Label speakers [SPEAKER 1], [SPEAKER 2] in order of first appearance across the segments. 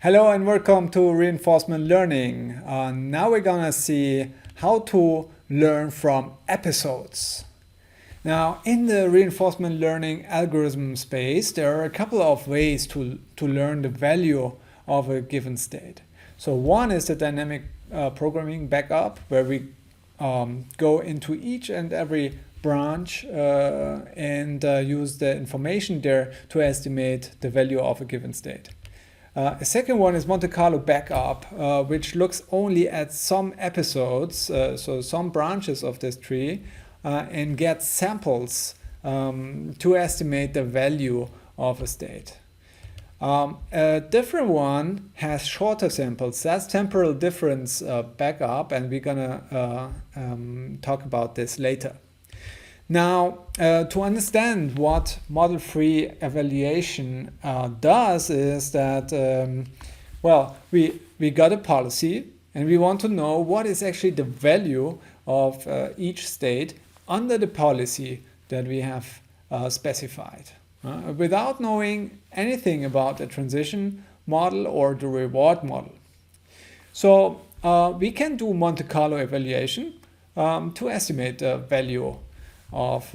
[SPEAKER 1] Hello and welcome to reinforcement learning. Now we're gonna see how to learn from episodes. Now, in the reinforcement learning algorithm space, there are a couple of ways to learn the value of a given state. So one is the dynamic programming backup, where we go into each and every branch and use the information there to estimate the value of a given state. A second one is Monte Carlo backup, which looks only at some episodes, so some branches of this tree, and gets samples to estimate the value of a state. A different one has shorter samples. That's temporal difference backup, and we're gonna talk about this later. Now, to understand what model-free evaluation does is that, we got a policy and we want to know what is actually the value of each state under the policy that we have specified. Without knowing anything about the transition model or the reward model. So we can do Monte Carlo evaluation to estimate the value of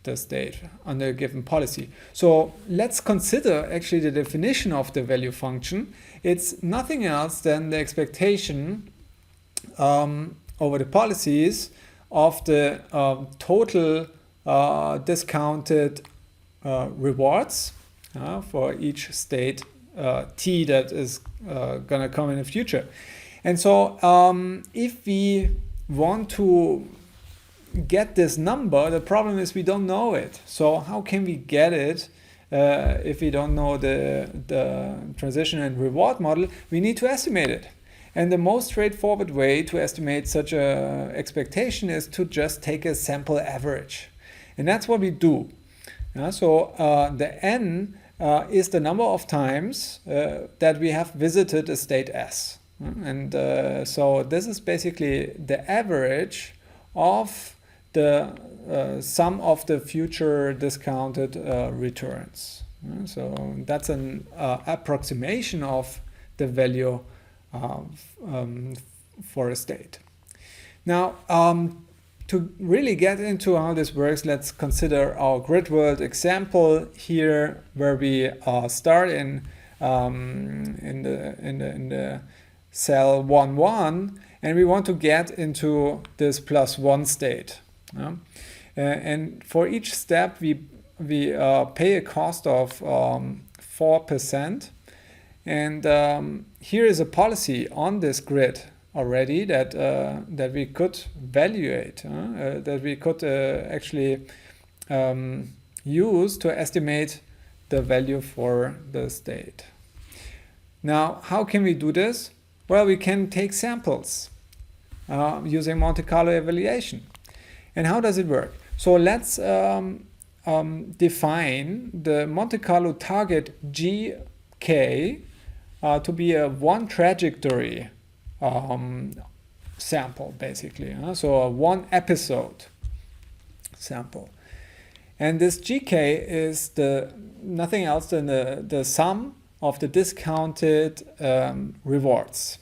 [SPEAKER 1] the state under a given policy. So let's consider actually the definition of the value function. It's nothing else than the expectation over the policies of the total discounted rewards for each state t that is gonna come in the future. And so if we want to get this number, the problem is we don't know it. So how can we get it if we don't know the transition and reward model? We need to estimate it. And the most straightforward way to estimate such a expectation is to just take a sample average. And that's what we do. So the n is the number of times that we have visited a state S. And so this is basically the average of the sum of the future discounted returns. So that's an approximation of the value for a state. Now, to really get into how this works, let's consider our grid world example here, where we start in the cell 1, 1, and we want to get into this +1 state. And for each step, we pay a cost of 4%. And here is a policy on this grid already that we could evaluate, that we could actually use to estimate the value for the state. Now, how can we do this? Well, we can take samples using Monte Carlo evaluation. And how does it work? So let's define the Monte Carlo target GK to be a one trajectory sample, basically. So a one episode sample. And this GK is nothing else than the sum of the discounted rewards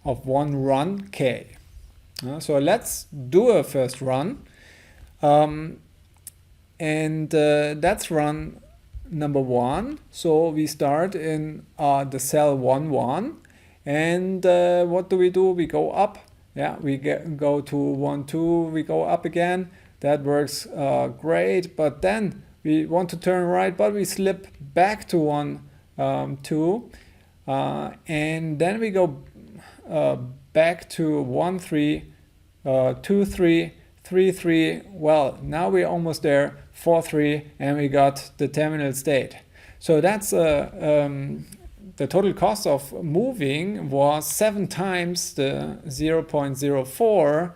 [SPEAKER 1] of one run K. So let's do a first run. That's run number 1. So we start in the cell 1, 1. And what do? We go up. Yeah, we go to 1, 2. We go up again. That works great. But then we want to turn right, but we slip back to 1, 2. And then we go back to 1, 3, 2, 3, 3, 3. Well, now we're almost there. 4, 3, and we got the terminal state. So that's the total cost of moving was 7 times the 0.04,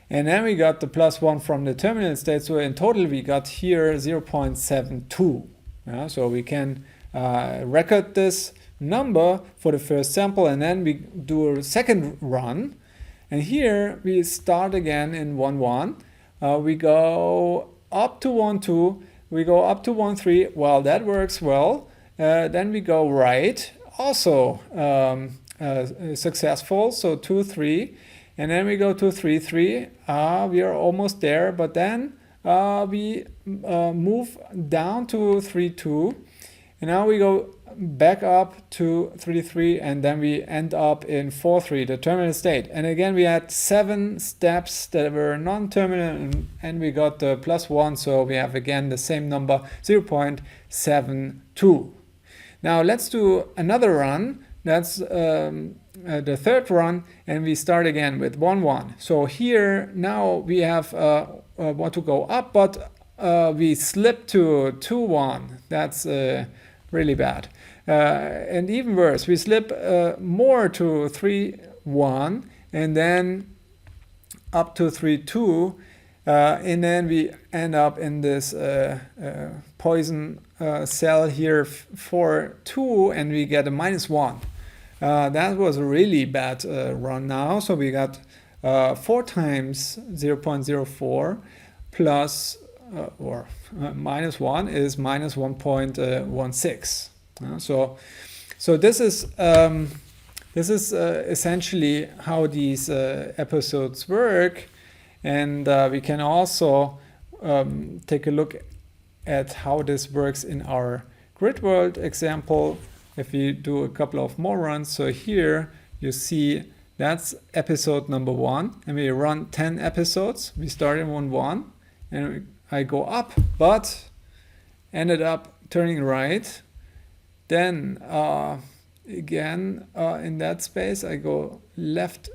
[SPEAKER 1] and then we got the +1 from the terminal state. So in total, we got here 0.72. So we can record this number for the first sample, and then we do a second run. And here we start again in 1, 1. We go up to 1, 2. We go up to 1, 3. Well, that works well. Then we go right also successful. So 2, 3, and then we go to 3, 3. We are almost there, but then we move down to 3, 2, and now we go back up to 3, 3, and then we end up in 4, 3, the terminal state. And again, we had 7 steps that were non-terminal, and we got the +1, so we have again the same number, 0.72. Now let's do another run. That's the third run, and we start again with 1, 1. So here now we have want to go up, but we slip to 2, 1. That's really bad. And even worse, we slip more to 3, 1, and then up to 3, 2, and then we end up in this poison cell here for 2, and we get a -1. That was a really bad run now. So we got 4 times 0.04 plus or -1 is -1.16. So this is essentially how these episodes work, and we can also take a look at how this works in our grid world example. If we do a couple of more runs, so here you see that's episode number 1, and we run 10 episodes. We start in 1, 1, and I go up, but ended up turning right. Then again in that space I go left,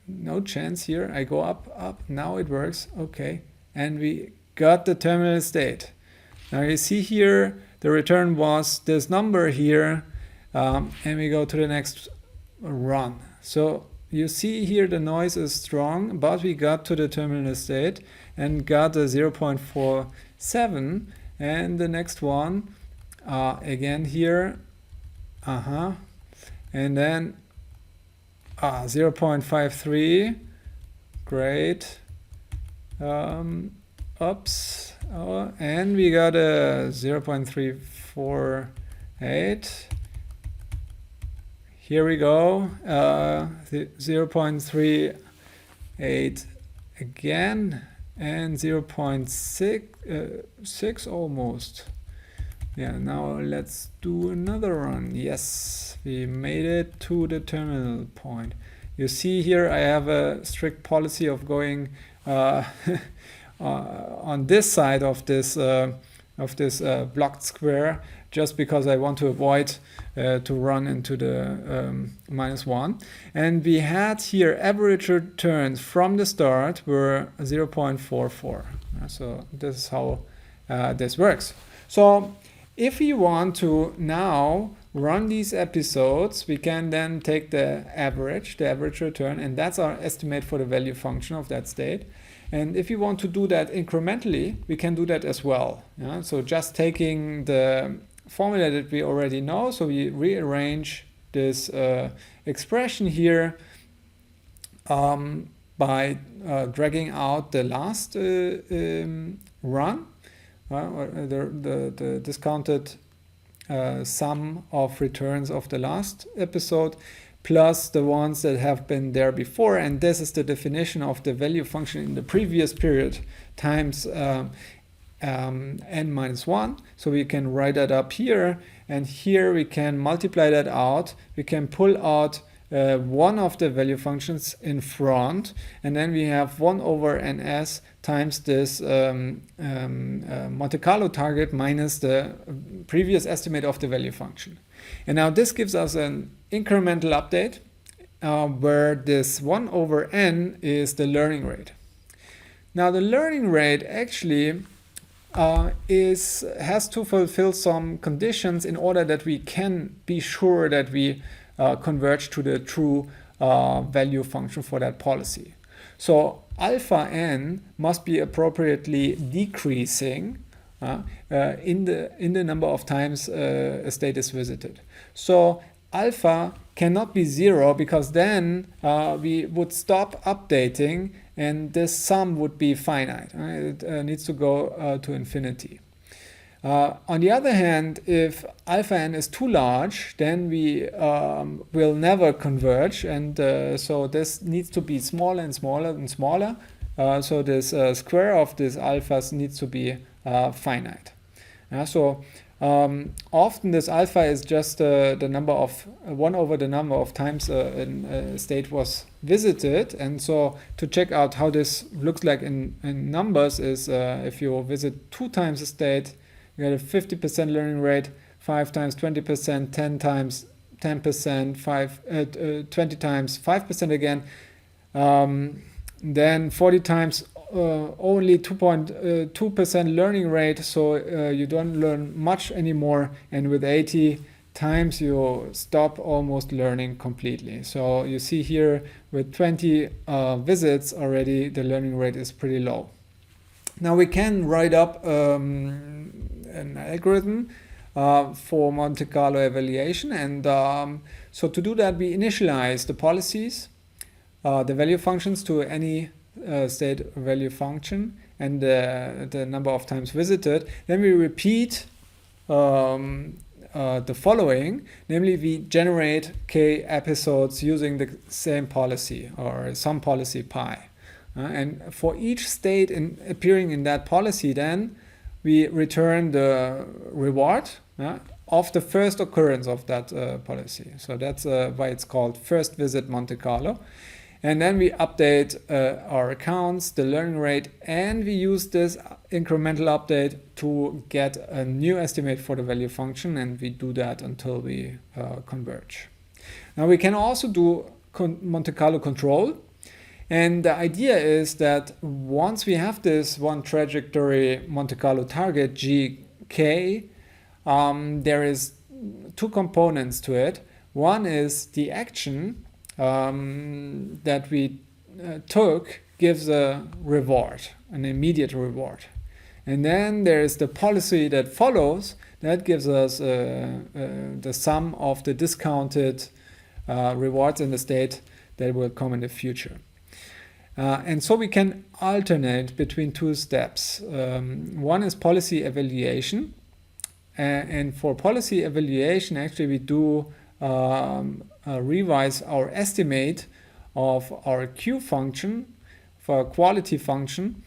[SPEAKER 1] no chance here. I go up, now it works, okay, and we got the terminal state. Now you see here the return was this number here, and we go to the next run. So you see here the noise is strong, but we got to the terminal state and got a 0.47, and the next one again here, and then 0.53, great, oops, and we got a 0.348. Here we go, 0.38 again, and 0.6 almost. Yeah, now let's do another run. Yes, we made it to the terminal point. You see here I have a strict policy of going on this side of this blocked square, just because I want to avoid to run into the -1. And we had here average returns from the start were 0.44. So this is how this works. So if we want to now run these episodes, we can then take the average return, and that's our estimate for the value function of that state. And if you want to do that incrementally, we can do that as well. Yeah? So just taking the formula that we already know, so we rearrange this expression here by dragging out the last run, or the discounted sum of returns of the last episode, plus the ones that have been there before, and this is the definition of the value function in the previous period times n-1. So we can write that up here, and here we can multiply that out. We can pull out one of the value functions in front, and then we have 1 over ns times this Monte Carlo target minus the previous estimate of the value function. And now this gives us an incremental update where this 1 over n is the learning rate. Now the learning rate actually has to fulfill some conditions in order that we can be sure that we converge to the true value function for that policy. So alpha n must be appropriately decreasing in the number of times a state is visited. So alpha cannot be 0, because then we would stop updating and this sum would be finite. It needs to go to infinity. On the other hand, if alpha n is too large, then we will never converge, and so this needs to be smaller and smaller and smaller. So this square of this alphas needs to be finite. So often this alpha is just the number of 1 over the number of times a state was visited, and so to check out how this looks like in numbers is if you visit 2 times a state, you get a 50% learning rate, 5 times 20%, 10 times 10%, 20 times 5% again, then 40 times only 2.2% learning rate, so you don't learn much anymore, and with 80 times you stop almost learning completely. So you see here with 20 visits already the learning rate is pretty low. Now we can write up an algorithm for Monte Carlo evaluation, and so to do that we initialize the policies, the value functions to any state value function and the number of times visited. Then we repeat the following, namely we generate k episodes using the same policy or some policy pi. And for each state appearing in that policy, then we return the reward of the first occurrence of that policy. So that's why it's called first visit Monte Carlo. And then we update our accounts, the learning rate, and we use this incremental update to get a new estimate for the value function, and we do that until we converge. Now we can also do Monte Carlo control. And the idea is that once we have this one trajectory Monte Carlo target gk, there is 2 components to it. One is the action that we took gives a reward, an immediate reward. And then there is the policy that follows that gives us the sum of the discounted rewards in the state that will come in the future. And so we can alternate between 2 steps. One is policy evaluation. And for policy evaluation, actually we do revise our estimate of our Q function for a quality function.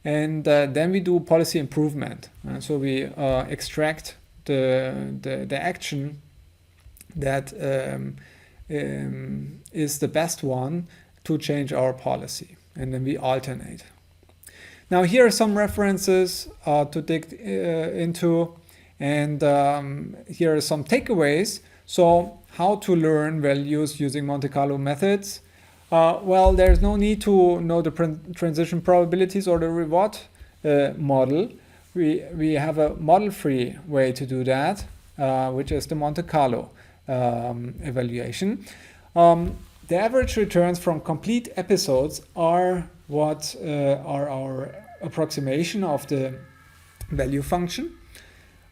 [SPEAKER 1] And then we do policy improvement. So we extract the action that is the best one to change our policy, and then we alternate. Now here are some references to dig into, and here are some takeaways. So how to learn values using Monte Carlo methods. Well, there's no need to know the transition probabilities or the reward model. We have a model-free way to do that, which is the Monte Carlo evaluation. The average returns from complete episodes are what are our approximation of the value function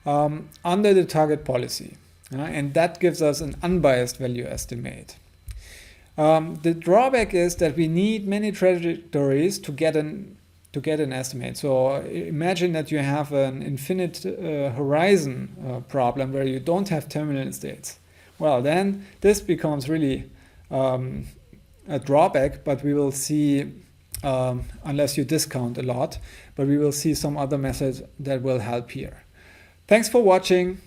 [SPEAKER 1] under the target policy. And that gives us an unbiased value estimate. The drawback is that we need many trajectories to get an estimate. So imagine that you have an infinite horizon problem where you don't have terminal states. Well, then this becomes really a drawback, but we will see, unless you discount a lot, but we will see some other methods that will help here. Thanks for watching.